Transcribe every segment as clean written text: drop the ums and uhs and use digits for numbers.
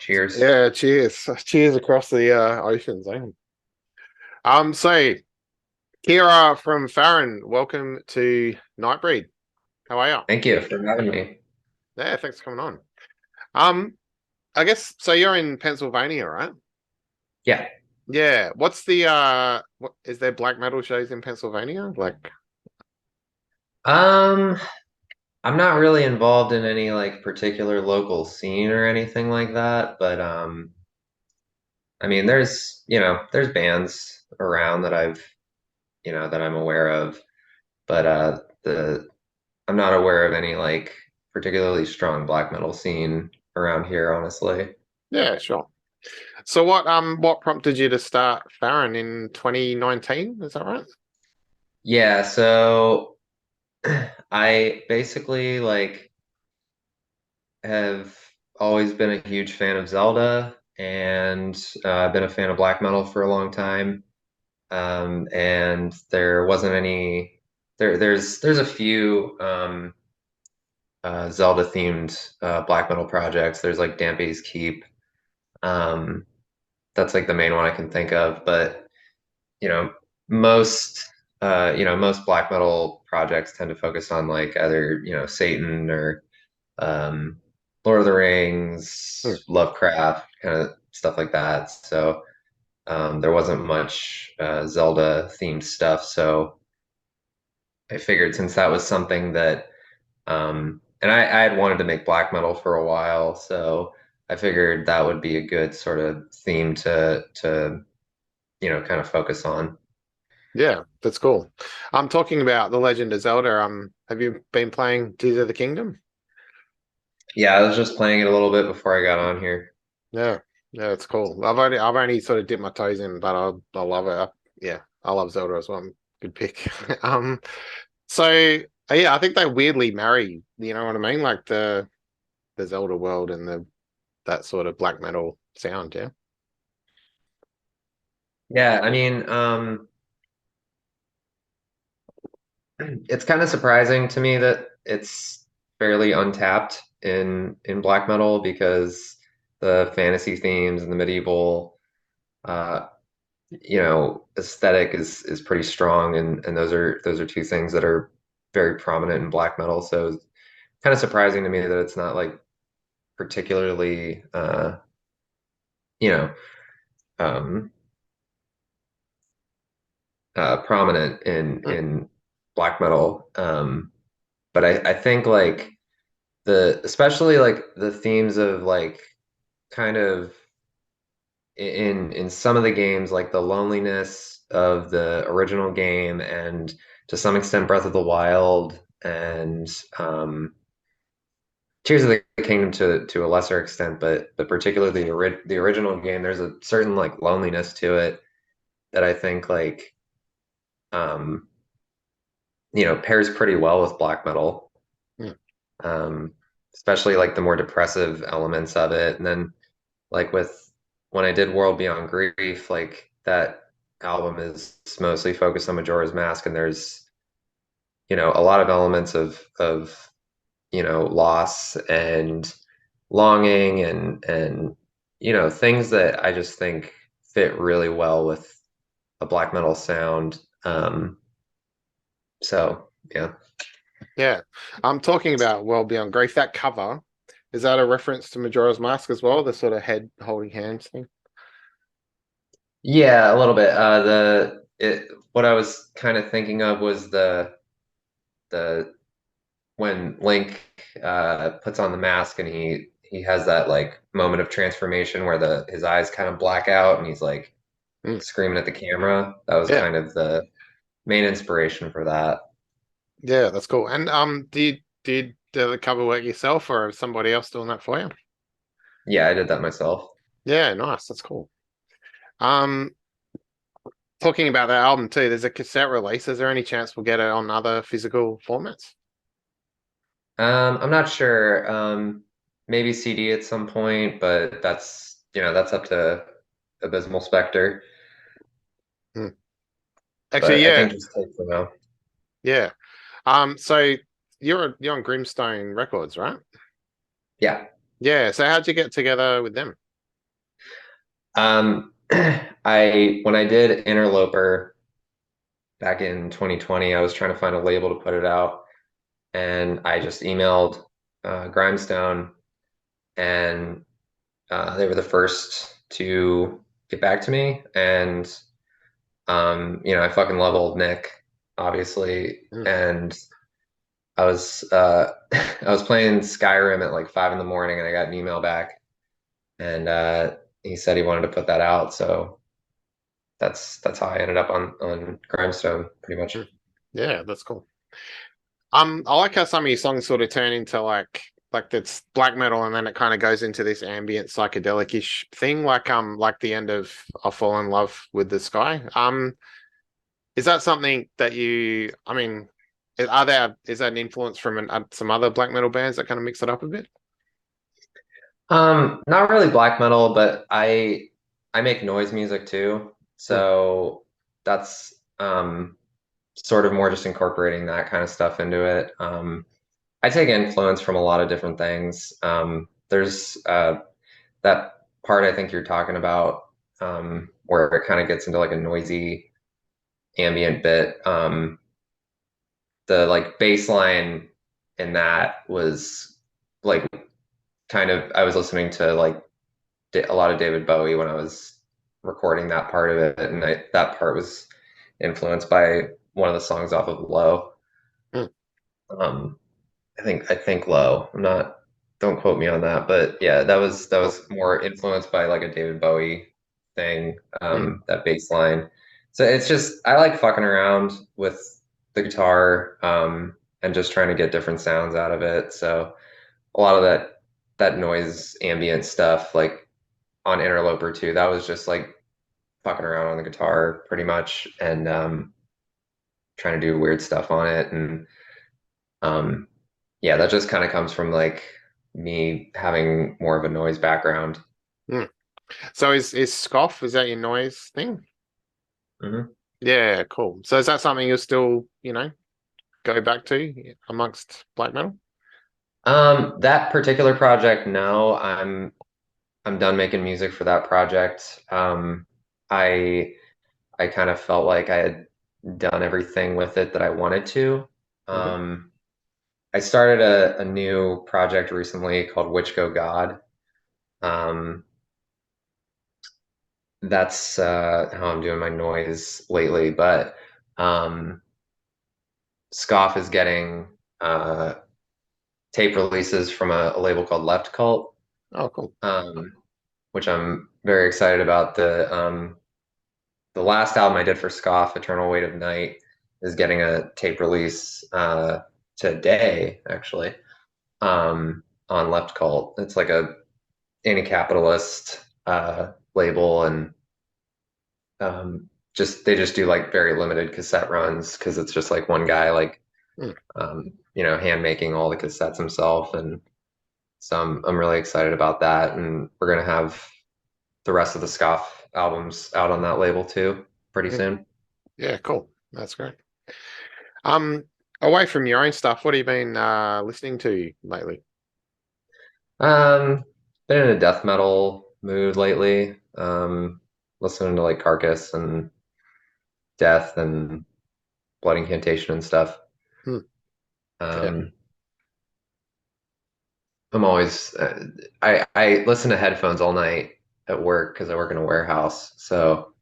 Cheers. Yeah, cheers. Cheers across the oceans, eh? So Kira from Faron, welcome to Nightbreed. How are you? Thank you for having me. Yeah, thanks for coming on. Um, I guess so you're in Pennsylvania, right? Yeah. Yeah. What's the what is there black metal shows in Pennsylvania? Like, Um, I'm not really involved in any like particular local scene or anything like that, but I mean there's bands around that that I'm aware of, but the I'm not aware of any like particularly strong black metal scene around here, honestly. yeah, sure. So what prompted you to start Faron in 2019? Is that right? Yeah, so I basically like have always been a huge fan of Zelda, and I've been a fan of black metal for a long time. And there wasn't any there's a few Zelda themed black metal projects. There's like Dampé's Keep. Um, that's like the main one I can think of. But you know, most most black metal projects tend to focus on like either Satan or um, Lord of the Hmm. Rings, Lovecraft, kind of stuff like that. So there wasn't much Zelda themed stuff. So I figured since that was something that, and I had wanted to make black metal for a while, so I figured that would be a good sort of theme to kind of focus on. Yeah, that's cool. I'm talking about The Legend of Zelda. Have you been playing Tears of the Kingdom? Yeah, I was just playing it a little bit before I got on here. Yeah, yeah, it's cool. I've only sort of dipped my toes in, but I love it. Yeah, I love Zelda as well. Good pick. Um, so yeah, I think they weirdly marry. You know what I mean? Like the Zelda world and the that sort of black metal sound. Yeah. Yeah, I mean, it's kind of surprising to me that it's fairly untapped in black metal because the fantasy themes and the medieval uh aesthetic is pretty strong, and those are two things that are very prominent in black metal. So it's kind of surprising to me that it's not like particularly you know um prominent in Hmm. black metal. But I think like the especially like the themes of like kind of in some of the games, like the loneliness of the original game, and to some extent Breath of the Wild, and Tears of the Kingdom to a lesser extent, but particularly the original game, there's a certain like loneliness to it that I think like um pairs pretty well with black metal. Hmm. um, Especially like the more depressive elements of it. And then like with when I did World Beyond Grief, like that album is mostly focused on Majora's Mask, and there's a lot of elements of loss and longing, and things that I just think fit really well with a black metal sound. So yeah. Yeah, I'm talking about World Beyond Grief. That cover, is that a reference to Majora's Mask as well? The sort of head holding hands thing. Yeah, a little bit. What I was kind of thinking of was the when Link puts on the mask, and he has that like moment of transformation where the his eyes kind of black out and he's like Hmm. screaming at the camera. That was Yeah, kind of the main inspiration for that. yeah, that's cool. And did the cover work yourself or is somebody else doing that for you? Yeah, I did that myself. Yeah, nice. That's cool. Um, Talking about that album too, there's a cassette release. Is there any chance we'll get it on other physical formats? I'm not sure. Maybe CD at some point, but that's up to Abysmal Spectre. Hmm. Actually, But I yeah, think just take for now. yeah. So you're on Grimstone Records, right? Yeah. Yeah. So how'd you get together with them? I when I did Interloper back in 2020, I was trying to find a label to put it out, and I just emailed Grindstone, and they were the first to get back to me. And I fucking love old Nick, obviously, Mm. and I was I was playing Skyrim at like 5 in the morning, and I got an email back, and he said he wanted to put that out. So that's how I ended up on Grindstone, pretty much. Mm. Yeah, that's cool. I like how some of your songs sort of turn into like it's black metal and then it kind of goes into this ambient psychedelic-ish thing, like the end of I Fall in Love with the Sky. Is that something that I mean, is that an influence from some other black metal bands that kind of mix it up a bit? Not really black metal, but I make noise music too. Hmm. So that's sort of more just incorporating that kind of stuff into it. I take influence from a lot of different things. There's that part I think you're talking about, where it kind of gets into like a noisy ambient bit. The like bass line in that was like kind of, I was listening to like a lot of David Bowie when I was recording that part of it, and that part was influenced by one of the songs off of Low. Hmm. Um, I think Low. I'm not. Don't quote me on that, but yeah, that Cool. was more influenced by like a David Bowie thing. Hmm. That bass line. So it's just I like fucking around with the guitar, and just trying to get different sounds out of it. So a lot of that noise ambient stuff, like on Interloper too, that was just like fucking around on the guitar pretty much, and trying to do weird stuff on it. And um, yeah, that just kind of comes from like me having more of a noise background. Hmm. So is Scoff, is that your noise thing? hmm Yeah, cool. So is that something you'll still, go back to amongst black metal? That particular project, no, I'm done making music for that project. I I kind of felt like I had done everything with it that I wanted to. Hmm. Um, I started a new project recently called Witch Go God. Um, that's how I'm doing my noise lately. But um, Scoff is getting uh, tape releases from a label called Left Cult, Oh, cool. um, which I'm very excited about. The last album I did for Scoff, Eternal Weight of Night, is getting a tape release today, actually, on Left Cult. It's like a anti-capitalist label, and just they just do like very limited cassette runs because it's just like one guy like Hmm. hand making all the cassettes himself. And so I'm really excited about that, and we're gonna have the rest of the Scoff albums out on that label too pretty Hmm. soon. Yeah, cool. That's great. Um, Away from your own stuff, what have you been listening to lately? Um, been in a death metal mood lately. Listening to like Carcass and Death and Blood Incantation and stuff. Hmm. Yeah. Um, I'm always I listen to headphones all night at work because I work in a warehouse. So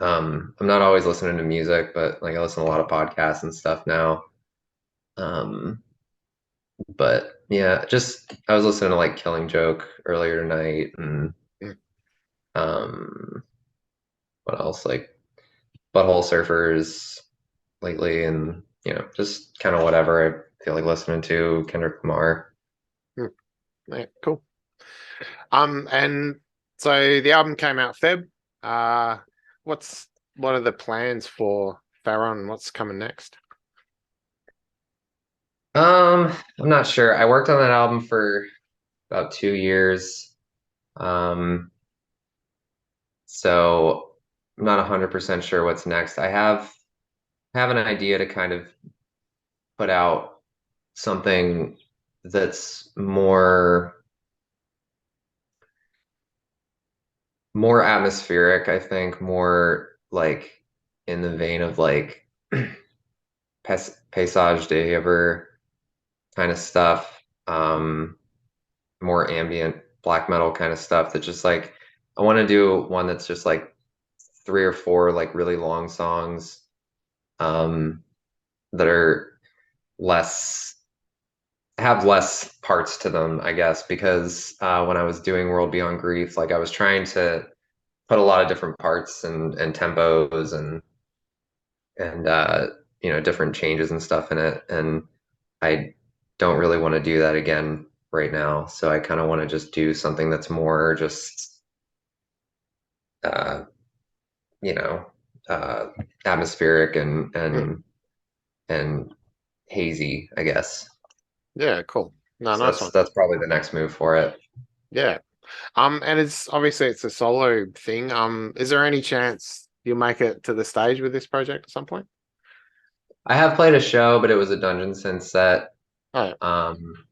I'm not always listening to music, but like I listen to a lot of podcasts and stuff now. Um, but yeah, just I was listening to like Killing Joke earlier tonight, and Hmm. um, what else? Like Butthole Surfers lately, and just kind of whatever I feel like listening to. Kendrick Lamar. Hmm. Yeah, cool. And so the album came out Feb. Uh, what's what are the plans for Faron? What's coming next? I'm not sure. I worked on that album for about 2 years. Um, so I'm not 100% sure what's next. I have an idea to kind of put out something that's more more atmospheric, I think, more like in the vein of like Paysage d'Oeuvre kind of stuff. More ambient black metal kind of stuff that just like I want to do one that's just like three or four like really long songs um that are less have less parts to them, I guess, because when I was doing World Beyond Grief, like I was trying to put a lot of different parts and tempos and different changes and stuff in it, and I don't really want to do that again right now. So I kind of want to just do something that's more just uh, you know, uh, atmospheric Hmm. and hazy, I guess. Yeah, cool. No, So nice that's one. that's probably the next move for it. Yeah. And it's obviously it's a solo thing. Is there any chance you'll make it to the stage with this project at some point? I have played a show, but it was a Dungeon Synth set. Oh, yeah. Um,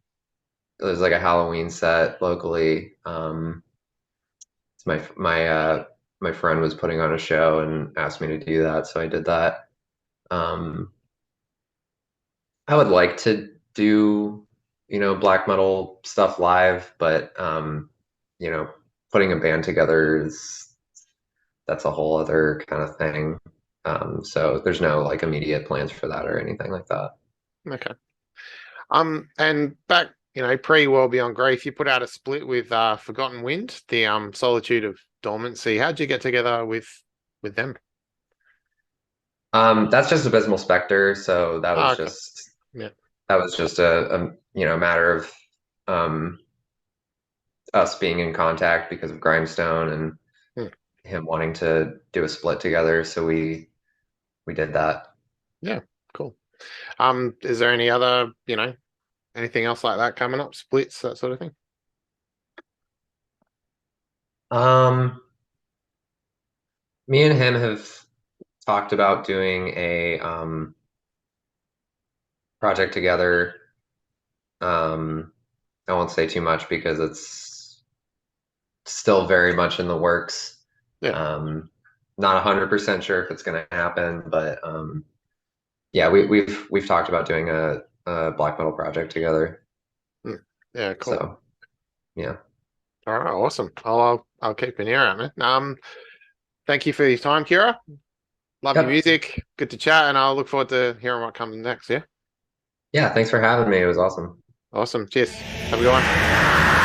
it was like a Halloween set locally. It's my friend was putting on a show and asked me to do that, so I did that. Um, I would like to do, black metal stuff live, but you know, putting a band together is that's a whole other kind of thing. So there's no like immediate plans for that or anything like that. Okay. And back, pre-World Beyond Grief, you put out a split with Forgotten Wind, the Solitude of Dormancy. How'd you get together with them? That's just Abysmal Spectre, so that Oh, was okay. just Yeah. that was just a matter of um us being in contact because of Grindstone and Hmm. him wanting to do a split together, so we did that. Yeah, cool. Is there any other, anything else like that coming up? Splits, that sort of thing? Um, Me and him have talked about doing a project together. Um, I won't say too much because it's still very much in the works. Yeah. Um, Not 100% sure if it's going to happen, but yeah, we've talked about doing a black metal project together. Hmm. Yeah, cool. So yeah. All right, awesome. I'll keep an ear out, man. Thank you for your time, Kira. Love your Yep. music. Good to chat, and I'll look forward to hearing what comes next. Yeah. Yeah, thanks for having me. It was awesome. Awesome. Cheers. Have a good one.